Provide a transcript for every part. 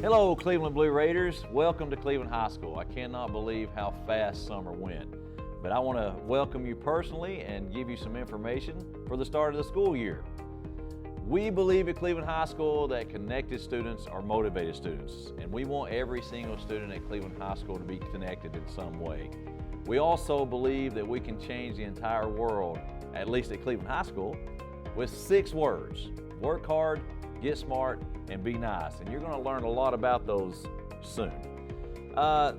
Hello, Cleveland Blue Raiders. Welcome to Cleveland High School. I cannot believe how fast summer went. But I want to welcome you personally and give you some information for the start of the school year. We believe at Cleveland High School that connected students are motivated students, and we want every single student at Cleveland High School to be connected in some way. We also believe that we can change the entire world, at least at Cleveland High School, with 6 words: work hard, get smart, and be nice. And you're going to learn a lot about those soon.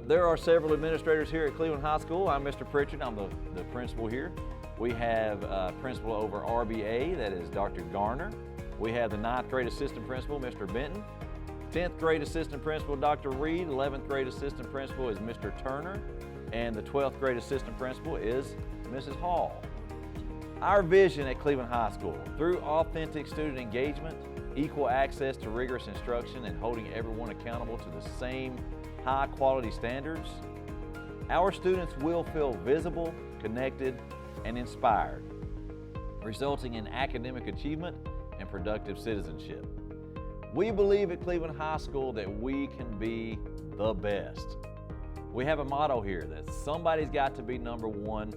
There are several administrators here at Cleveland High School. I'm Mr. Pritchard. I'm the principal here. We have principal over RBA, that is Dr. Garner. We have the 9th grade assistant principal, Mr. Benton. 10th grade assistant principal, Dr. Reed. 11th grade assistant principal is Mr. Turner. And the 12th grade assistant principal is Mrs. Hall. Our vision at Cleveland High School, through authentic student engagement, equal access to rigorous instruction, and holding everyone accountable to the same high quality standards, our students will feel visible, connected, and inspired, resulting in academic achievement and productive citizenship. We believe at Cleveland High School that we can be the best. We have a motto here that somebody's got to be number one,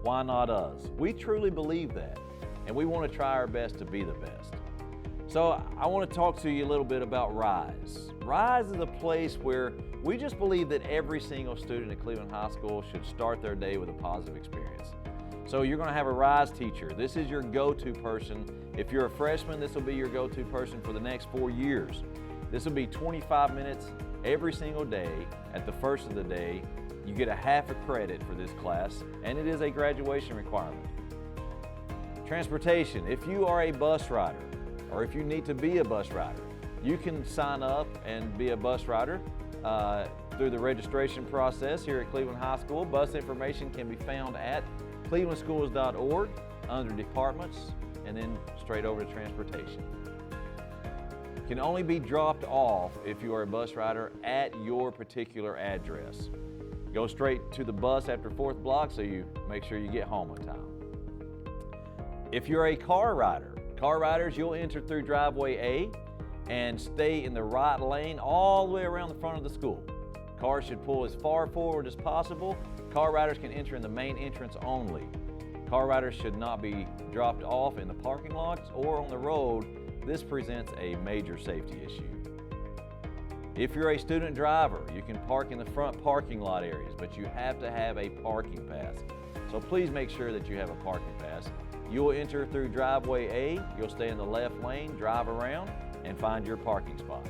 why not us? We truly believe that, and we want to try our best to be the best. So I want to talk to you a little bit about RISE. RISE is a place where we just believe that every single student at Cleveland High School should start their day with a positive experience. So you're going to have a RISE teacher. This is your go-to person. If you're a freshman, this will be your go-to person for the next 4 years. This will be 25 minutes every single day. At the first of the day, you get a half a credit for this class, and it is a graduation requirement. Transportation. If you are a bus rider, or if you need to be a bus rider, you can sign up and be a bus rider through the registration process here at Cleveland High School. Bus information can be found at clevelandschools.org under departments, and then straight over to transportation. Can only be dropped off if you are a bus rider at your particular address. Go straight to the bus after 4th block so you make sure you get home on time. If you're a car riders, you'll enter through driveway A and stay in the right lane all the way around the front of the school. Cars should pull as far forward as possible. Car riders can enter in the main entrance only. Car riders should not be dropped off in the parking lots or on the road. This presents a major safety issue. If you're a student driver, you can park in the front parking lot areas, but you have to have a parking pass. So please make sure that you have a parking pass. You will enter through driveway A, you'll stay in the left lane, drive around, and find your parking spot.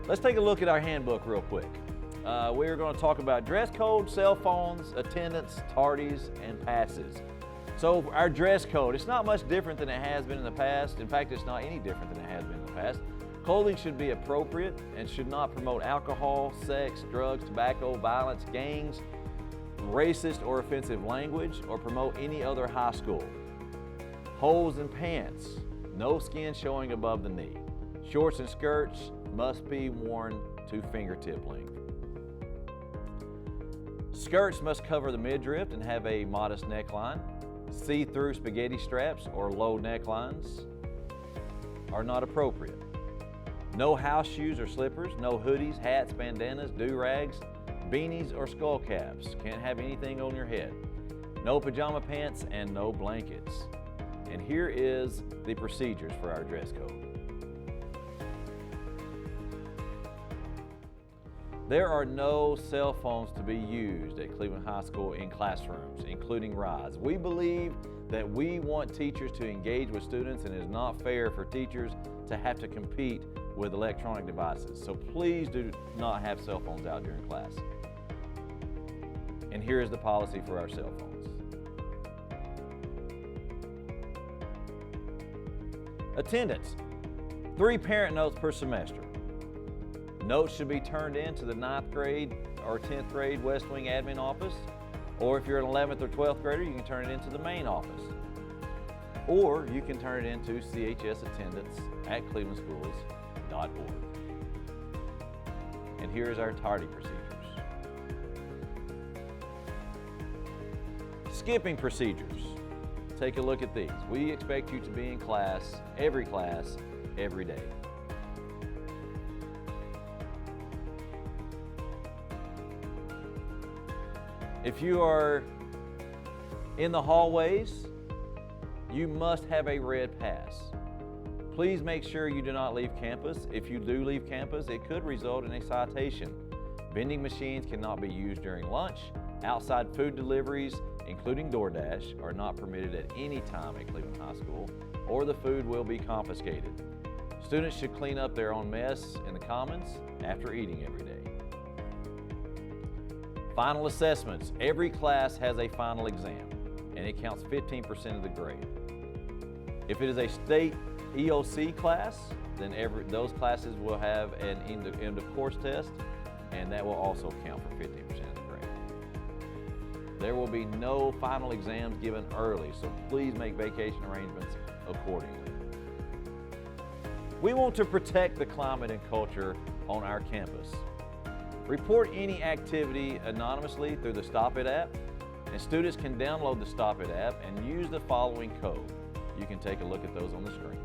Let's take a look at our handbook real quick. We're going to talk about dress code, cell phones, attendance, tardies, and passes. So our dress code, it's not much different than it has been in the past. In fact, it's not any different than it has been in the past. Clothing should be appropriate and should not promote alcohol, sex, drugs, tobacco, violence, gangs, racist or offensive language, or promote any other high school. Holes in pants, no skin showing above the knee. Shorts and skirts must be worn to fingertip length. Skirts must cover the midriff and have a modest neckline. See-through spaghetti straps or low necklines are not appropriate. No house shoes or slippers, no hoodies, hats, bandanas, do-rags, beanies, or skull caps. Can't have anything on your head. No pajama pants and no blankets. And here is the procedures for our dress code. There are no cell phones to be used at Cleveland High School in classrooms, including RISE. We believe that we want teachers to engage with students, and it is not fair for teachers to have to compete with electronic devices. So please do not have cell phones out during class. And here is the policy for our cell phones. Attendance, 3 parent notes per semester. Notes should be turned in to the 9th grade or 10th grade West Wing admin office, or if you're an 11th or 12th grader, you can turn it into the main office. Or you can turn it into CHS attendance at clevelandschools.org. And here is our tardy procedures. Skipping procedures. Take a look at these. We expect you to be in class, every day. If you are in the hallways, you must have a red pass. Please make sure you do not leave campus. If you do leave campus, it could result in a citation. Vending machines cannot be used during lunch. Outside food deliveries, including DoorDash, are not permitted at any time at Cleveland High School, or the food will be confiscated. Students should clean up their own mess in the commons after eating every day. Final assessments. Every class has a final exam, and it counts 15% of the grade. If it is a state EOC class, then those classes will have an end of course test, and that will also count for 15% of the grade. There will be no final exams given early, so please make vacation arrangements accordingly. We want to protect the climate and culture on our campus. Report any activity anonymously through the Stop It app, and students can download the Stop It app and use the following code. You can take a look at those on the screen.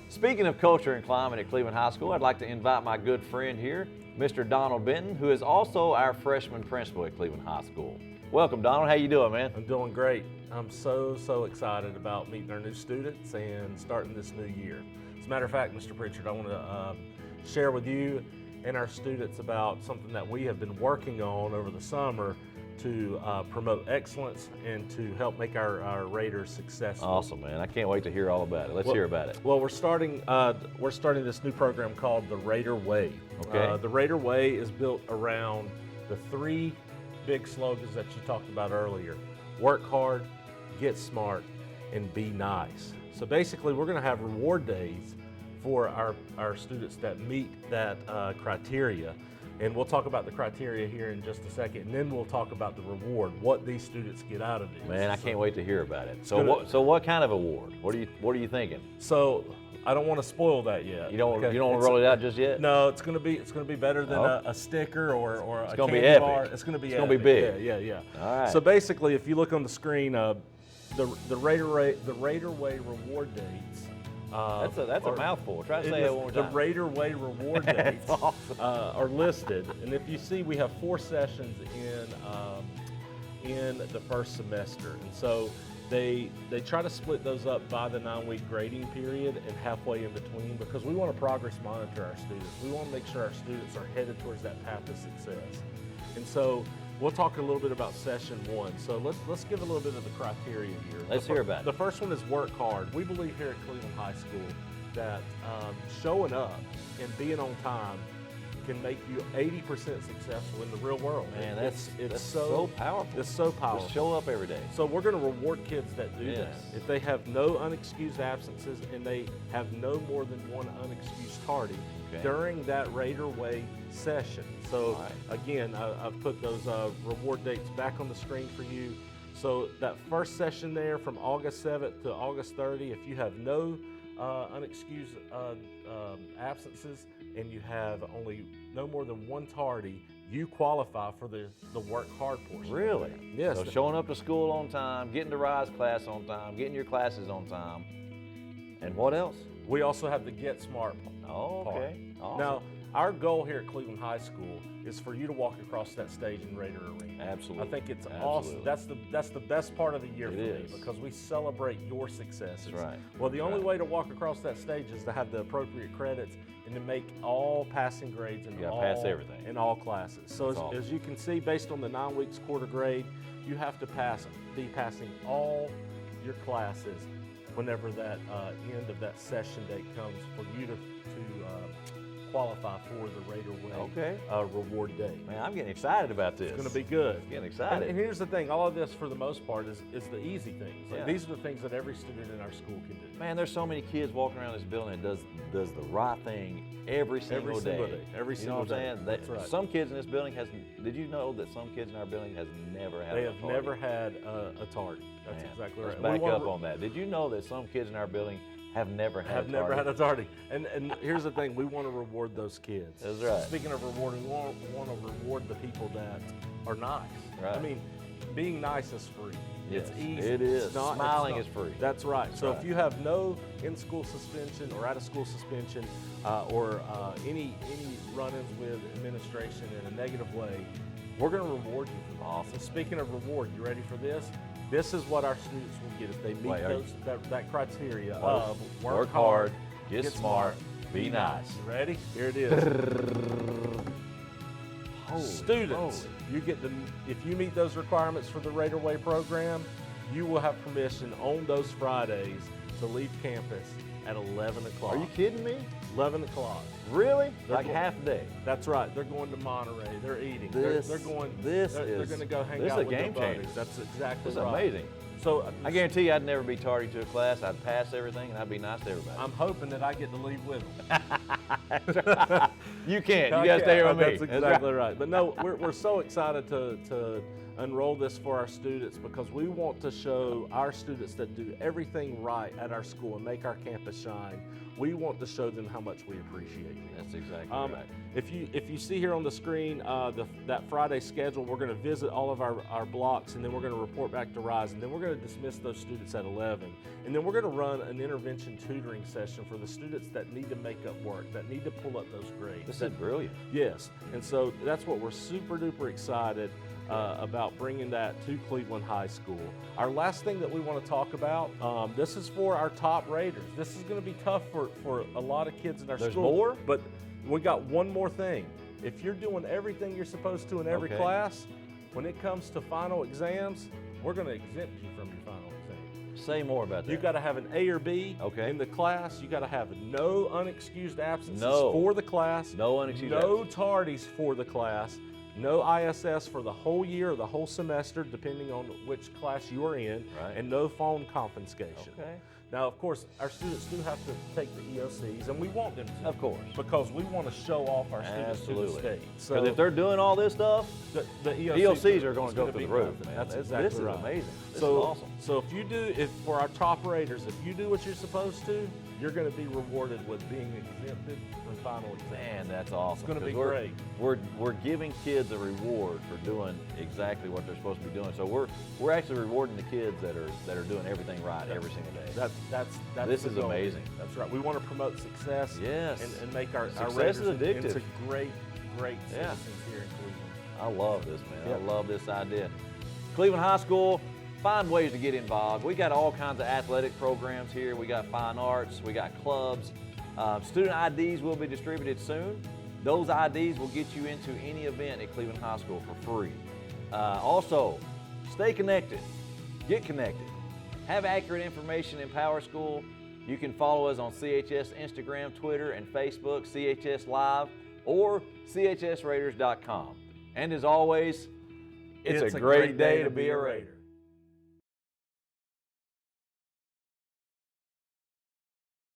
Speaking of culture and climate at Cleveland High School, I'd like to invite my good friend here, Mr. Donald Benton, who is also our freshman principal at Cleveland High School. Welcome, Donald. How you doing, man? I'm doing great. I'm so excited about meeting our new students and starting this new year. As a matter of fact, Mr. Pritchard, I want to share with you and our students about something that we have been working on over the summer to promote excellence and to help make our Raiders successful. Awesome, man. I can't wait to hear all about it. Let's hear about it. Well, we're starting this new program called the Raider Way. Okay. The Raider Way is built around the three big slogans that you talked about earlier: work hard, get smart, and be nice. So basically, we're going to have reward days for our students that meet that criteria. And we'll talk about the criteria here in just a second, and then we'll talk about the reward, what these students get out of it. Man, I can't wait to hear about it. So what kind of award? What are you thinking? So I don't want to spoil that yet. You don't want to roll it out just yet? No, it's going to be better than a sticker or a candy epic. bar. It's going to be It's going to be big. Yeah. All right. So basically, if you look on the screen, the Raider Way reward dates. That's a mouthful. Try to say it one more time. The Raider Way reward dates awesome. are listed, and if you see, we have 4 sessions in the first semester, and so they try to split those up by the 9-week grading period and halfway in between, because we want to progress monitor our students. We want to make sure our students are headed towards that path of success, and so we'll talk a little bit about session 1. So let's give a little bit of the criteria here. Let's hear about it. The first one is work hard. We believe here at Cleveland High School that showing up and being on time can make you 80% successful in the real world. Man, that's so powerful. It's so powerful. Just show up every day. So we're going to reward kids that do Yes. that. If they have no unexcused absences and they have no more than one unexcused tardy during that Raider Way session. So again, I've put those reward dates back on the screen for you. So that first session there from August 7th to August 30th, if you have no unexcused absences and you have only no more than one tardy, you qualify for the work hard portion. Really? Yes. So showing up to school on time, getting to Rise class on time, getting your classes on time, and what else? We also have the Get Smart Oh, part. okay. Awesome. Now, our goal here at Cleveland High School is for you to walk across that stage in Raider Arena. Absolutely. I think it's awesome. That's the best part of the year for me, because we celebrate your successes. That's right. Well, the only way to walk across that stage is to have the appropriate credits and to make all passing grades in pass everything. in all classes. So That's as you can see, based on the 9 weeks quarter grade, you have to be passing all your classes whenever that end of that session date comes for you to qualify for the Raider Way reward day. Man, I'm getting excited about this. It's going to be good. I'm getting excited. And here's the thing, all of this for the most part is the easy things. Like, Yeah. these are the things that every student in our school can do. Man, there's so many kids walking around this building that does the right thing every single day. Every You know single what I'm day. saying? That's right. Some kids in this building did you know that some kids in our building has never had They a have tardy? never had a tardy. That's Man, exactly let's right. back up on that. Did you know that some kids in our building have never had a tardy? And here's the thing, we want to reward those kids. That's right. Speaking of rewarding, we want to reward the people that are nice. Right. I mean, being nice is free. Yes, It's easy. it is. It's not, Smiling it's not- is free. That's right. So right. if you have no in-school suspension or out-of-school suspension or any run-ins with administration in a negative way, We're going to reward you for that. Awesome. So speaking of reward, you ready for this? This is what our students will get if they meet that criteria of work hard, get smart, be nice. You ready? Here it is. Students, you get to, if you meet those requirements for the Raider Way program, you will have permission on those Fridays to leave campus at 11 o'clock. Are you kidding me? 11 o'clock. Really? Like half a day? That's right. They're going to Monterey. They're eating. They're going to go hang out with their buddies. That's exactly right. This is amazing. So I guarantee you I'd never be tardy to a class. I'd pass everything and I'd be nice to everybody. I'm hoping that I get to leave with them. You can't. You got to stay here with me. That's exactly right. But no, we're so excited to enroll this for our students because we want to show our students that do everything right at our school and make our campus shine. We want to show them how much we appreciate them. That's exactly right. If you see here on the screen that Friday schedule, we're going to visit all of our blocks, and then we're going to report back to RISE, and then we're going to dismiss those students at 11. And then we're going to run an intervention tutoring session for the students that need to make up work, that need to pull up those grades. This is brilliant. Yes, and so that's what we're super duper excited about bringing that to Cleveland High School. Our last thing that we want to talk about, this is for our top Raiders. This is going to be tough for a lot of kids in our school. There's more? But we got one more thing. If you're doing everything you're supposed to in every class, when it comes to final exams, we're going to exempt you from your final exam. Say more about that. You got to have an A or B in the class. You got to have no unexcused absences for the class. No unexcused absences. No tardies for the class. No ISS for the whole year or the whole semester, depending on which class you are in, and no phone confiscation. Now, of course, our students do have to take the EOCs, and we want them to. Of course. Because we want to show off our students to the state. So if they're doing all this stuff, the EOCs are going to go through the roof, man. That's exactly right. This is amazing. This is awesome. So for our top Raiders, if you do what you're supposed to, you're going to be rewarded with being exempted from final exam. Man, that's awesome. It's going to be great. We're giving kids a reward for doing exactly what they're supposed to be doing. So we're actually rewarding the kids that are doing everything right every single day. This is amazing. That's right. We want to promote success. Yes. And make our Raiders into great citizens here in Cleveland. I love this, man. I love this idea. Cleveland High School, find ways to get involved. We got all kinds of athletic programs here. We got fine arts. We got clubs. Student IDs will be distributed soon. Those IDs will get you into any event at Cleveland High School for free. Also, stay connected. Get connected. Have accurate information in Power School. You can follow us on CHS Instagram, Twitter, and Facebook, CHS Live, or chsraiders.com. And as always, it's a great day to be a Raider.